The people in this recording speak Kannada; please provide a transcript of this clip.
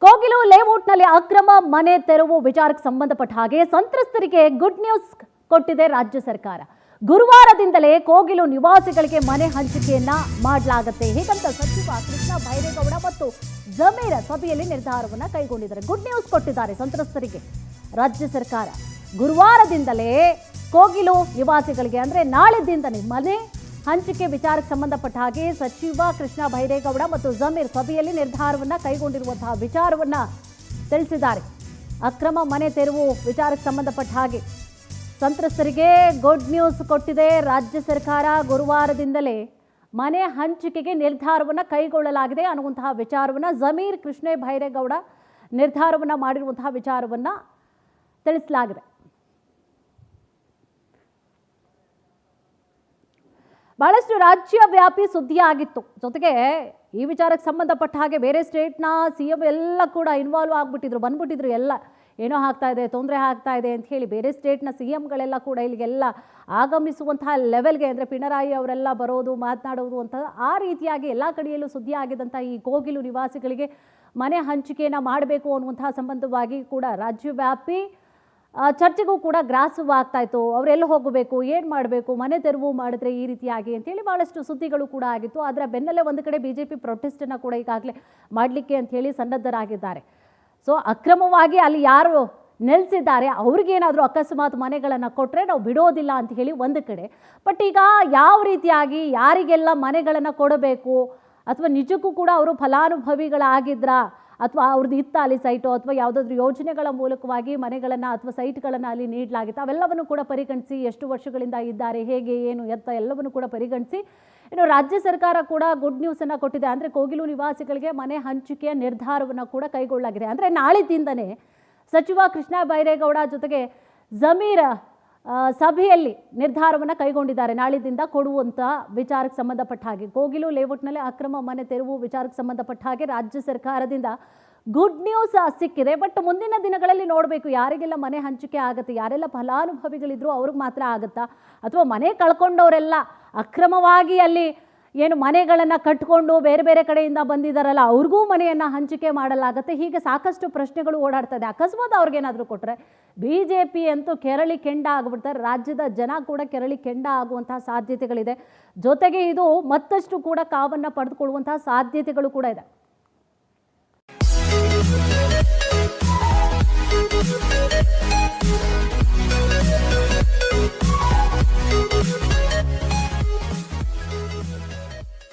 ಕೋಗಿಲು ಲೇಔಟ್ನಲ್ಲಿ ಅಕ್ರಮ ಮನೆ ತೆರವು ವಿಚಾರಕ್ಕೆ ಸಂಬಂಧಪಟ್ಟ ಹಾಗೆ ಸಂತ್ರಸ್ತರಿಗೆ ಗುಡ್ ನ್ಯೂಸ್ ಕೊಟ್ಟಿದೆ ರಾಜ್ಯ ಸರ್ಕಾರ. ಗುರುವಾರದಿಂದಲೇ ಕೋಗಿಲು ನಿವಾಸಿಗಳಿಗೆ ಮನೆ ಹಂಚಿಕೆಯನ್ನ ಮಾಡಲಾಗುತ್ತೆ ಹೀಗಂತ ಸಚಿವ ಕೃಷ್ಣ ಬೈರೇಗೌಡ ಮತ್ತು ಜಮೀರ್ ಸಭೆಯಲ್ಲಿ ನಿರ್ಧಾರವನ್ನ ಕೈಗೊಂಡಿದ್ದಾರೆ. ಗುಡ್ ನ್ಯೂಸ್ ಕೊಟ್ಟಿದ್ದಾರೆ ಸಂತ್ರಸ್ತರಿಗೆ ರಾಜ್ಯ ಸರ್ಕಾರ. ಗುರುವಾರದಿಂದಲೇ ಕೋಗಿಲು ನಿವಾಸಿಗಳಿಗೆ ಅಂದ್ರೆ ನಾಳೆದಿಂದಲೇ ಮನೆ ಹಂಚಿಕೆ ವಿಚಾರಕ್ಕೆ ಸಂಬಂಧಪಟ್ಟ ಹಾಗೆ ಸಚಿವ ಕೃಷ್ಣ ಬೈರೇಗೌಡ ಮತ್ತು ಜಮೀರ್ ಸಭೆಯಲ್ಲಿ ನಿರ್ಧಾರವನ್ನ ಕೈಗೊಂಡಿರುವಂತಹ ವಿಚಾರವನ್ನ ತಿಳಿಸಿದ್ದಾರೆ. ಅಕ್ರಮ ಮನೆ ತೆರವು ವಿಚಾರಕ್ಕೆ ಸಂಬಂಧಪಟ್ಟ ಹಾಗೆ ಸಂತ್ರಸ್ತರಿಗೆ ಗುಡ್ ನ್ಯೂಸ್ ಕೊಟ್ಟಿದೆ ರಾಜ್ಯ ಸರ್ಕಾರ. ಗುರುವಾರದಿಂದಲೇ ಮನೆ ಹಂಚಿಕೆಗೆ ನಿರ್ಧಾರವನ್ನ ಕೈಗೊಳ್ಳಲಾಗಿದೆ ಅನ್ನುವಂತಹ ವಿಚಾರವನ್ನ ಜಮೀರ್ ಕೃಷ್ಣ ಬೈರೇಗೌಡ ನಿರ್ಧಾರವನ್ನ ಮಾಡಿರುವಂತಹ ವಿಚಾರವನ್ನ ತಿಳಿಸಲಾಗಿದೆ. ಬಹಳಷ್ಟು ರಾಜ್ಯ ವ್ಯಾಪಿ ಸುದ್ದಿ ಆಗಿತ್ತು. ಜೊತೆಗೆ ಈ ವಿಚಾರಕ್ಕೆ ಸಂಬಂಧಪಟ್ಟ ಹಾಗೆ ಬೇರೆ ಸ್ಟೇಟ್ನ CM ಎಲ್ಲ ಕೂಡ ಇನ್ವಾಲ್ವ್ ಆಗಿಬಿಟ್ಟಿದ್ರು, ಬಂದ್ಬಿಟ್ಟಿದ್ರು. ಎಲ್ಲ ಏನೋ ಆಗ್ತಾ ಇದೆ, ತೊಂದರೆ ಆಗ್ತಾ ಇದೆ ಅಂತ ಹೇಳಿ ಬೇರೆ ಸ್ಟೇಟ್ನ CMಗಳೆಲ್ಲ ಕೂಡ ಇಲ್ಲಿಗೆಲ್ಲ ಆಗಮಿಸುವಂತಹ ಲೆವೆಲ್ಗೆ, ಅಂದರೆ ಪಿಣರಾಯಿ ಅವರೆಲ್ಲ ಬರೋದು ಮಾತನಾಡೋದು ಅಂತ ಆ ರೀತಿಯಾಗಿ ಎಲ್ಲ ಕಡೆಯಲ್ಲೂ ಸುದ್ದಿ ಆಗಿದ್ದಂಥ ಈ ಕೋಗಿಲು ನಿವಾಸಿಗಳಿಗೆ ಮನೆ ಹಂಚಿಕೆಯನ್ನು ಮಾಡಬೇಕು ಅನ್ನುವಂತಹ ಸಂಬಂಧವಾಗಿ ಕೂಡ ರಾಜ್ಯವ್ಯಾಪಿ ಚರ್ಚೆಗೂ ಕೂಡ ಗ್ರಾಸವಾಗ್ತಾ ಇತ್ತು. ಅವರೆಲ್ಲ ಹೋಗಬೇಕು, ಏನು ಮಾಡಬೇಕು, ಮನೆ ತೆರವು ಮಾಡಿದ್ರೆ ಈ ರೀತಿಯಾಗಿ ಅಂತೇಳಿ ಭಾಳಷ್ಟು ಸುದ್ದಿಗಳು ಕೂಡ ಆಗಿತ್ತು. ಅದರ ಬೆನ್ನಲ್ಲೇ ಒಂದು ಕಡೆ BJP ಪ್ರೊಟೆಸ್ಟನ್ನು ಕೂಡ ಈಗಾಗಲೇ ಮಾಡಲಿಕ್ಕೆ ಅಂಥೇಳಿ ಸನ್ನದ್ಧರಾಗಿದ್ದಾರೆ. ಸೊ ಅಕ್ರಮವಾಗಿ ಅಲ್ಲಿ ಯಾರು ನೆಲೆಸಿದ್ದಾರೆ ಅವ್ರಿಗೇನಾದರೂ ಅಕಸ್ಮಾತ್ ಮನೆಗಳನ್ನು ಕೊಟ್ಟರೆ ನಾವು ಬಿಡೋದಿಲ್ಲ ಅಂತ ಹೇಳಿ ಒಂದು ಕಡೆ. ಬಟ್ ಈಗ ಯಾವ ರೀತಿಯಾಗಿ ಯಾರಿಗೆಲ್ಲ ಮನೆಗಳನ್ನು ಕೊಡಬೇಕು, ಅಥವಾ ನಿಜಕ್ಕೂ ಕೂಡ ಅವರು ಫಲಾನುಭವಿಗಳಾಗಿದ್ರಾ, ಅಥವಾ ಅವ್ರದ್ದು ಇತ್ತ ಅಲ್ಲಿ ಸೈಟು, ಅಥವಾ ಯಾವುದಾದ್ರೂ ಯೋಜನೆಗಳ ಮೂಲಕವಾಗಿ ಮನೆಗಳನ್ನು ಅಥವಾ ಸೈಟ್ಗಳನ್ನು ಅಲ್ಲಿ ನೀಡಲಾಗಿತ್ತು, ಅವೆಲ್ಲವನ್ನು ಕೂಡ ಪರಿಗಣಿಸಿ ಎಷ್ಟು ವರ್ಷಗಳಿಂದ ಇದ್ದಾರೆ, ಹೇಗೆ ಏನು ಎತ್ತ ಎಲ್ಲವನ್ನು ಕೂಡ ಪರಿಗಣಿಸಿ ಇನ್ನು ರಾಜ್ಯ ಸರ್ಕಾರ ಕೂಡ ಗುಡ್ ನ್ಯೂಸನ್ನು ಕೊಟ್ಟಿದೆ. ಅಂದರೆ ಕೋಗಿಲು ನಿವಾಸಿಗಳಿಗೆ ಮನೆ ಹಂಚಿಕೆಯ ನಿರ್ಧಾರವನ್ನು ಕೂಡ ಕೈಗೊಳ್ಳಲಾಗಿದೆ. ಅಂದರೆ ನಾಳಿದ್ದಿಂದನೇ ಸಚಿವ ಕೃಷ್ಣ ಬೈರೇಗೌಡ ಜೊತೆಗೆ ಜಮೀರ್ ಸಭೆಯಲ್ಲಿ ನಿರ್ಧಾರವನ್ನು ಕೈಗೊಂಡಿದ್ದಾರೆ. ನಾಳಿದ್ದಿಂದ ಕೊಡುವಂಥ ವಿಚಾರಕ್ಕೆ ಸಂಬಂಧಪಟ್ಟ ಹಾಗೆ ಕೋಗಿಲು ಲೇಔಟ್ನಲ್ಲಿ ಅಕ್ರಮ ಮನೆ ತೆರವು ವಿಚಾರಕ್ಕೆ ಸಂಬಂಧಪಟ್ಟ ಹಾಗೆ ರಾಜ್ಯ ಸರ್ಕಾರದಿಂದ ಗುಡ್ ನ್ಯೂಸ್ ಸಿಕ್ಕಿದೆ. ಬಟ್ ಮುಂದಿನ ದಿನಗಳಲ್ಲಿ ನೋಡಬೇಕು ಯಾರಿಗೆಲ್ಲ ಮನೆ ಹಂಚಿಕೆ ಆಗುತ್ತೆ, ಯಾರೆಲ್ಲ ಫಲಾನುಭವಿಗಳಿದ್ರು ಅವ್ರಿಗೆ ಮಾತ್ರ ಆಗುತ್ತಾ, ಅಥವಾ ಮನೆ ಕಳ್ಕೊಂಡವರೆಲ್ಲ ಅಕ್ರಮವಾಗಿ ಅಲ್ಲಿ ಏನು ಮನೆಗಳನ್ನು ಕಟ್ಕೊಂಡು ಬೇರೆ ಬೇರೆ ಕಡೆಯಿಂದ ಬಂದಿದ್ದಾರಲ್ಲ ಅವ್ರಿಗೂ ಮನೆಯನ್ನು ಹಂಚಿಕೆ ಮಾಡಲಾಗುತ್ತೆ. ಹೀಗೆ ಸಾಕಷ್ಟು ಪ್ರಶ್ನೆಗಳು ಓಡಾಡ್ತದೆ. ಅಕಸ್ಮಾತ್ ಅವ್ರಿಗೇನಾದರೂ ಕೊಟ್ಟರೆ BJP ಅಂತೂ ಕೆರಳಿ ಕೆಂಡ ಆಗಿಬಿಡ್ತಾರೆ. ರಾಜ್ಯದ ಜನ ಕೂಡ ಕೆರಳಿ ಕೆಂಡ ಆಗುವಂತಹ ಸಾಧ್ಯತೆಗಳಿದೆ. ಜೊತೆಗೆ ಇದು ಮತ್ತಷ್ಟು ಕೂಡ ಕಾವನ್ನು ಪಡೆದುಕೊಳ್ಳುವಂತಹ ಸಾಧ್ಯತೆಗಳು ಕೂಡ ಇದೆ.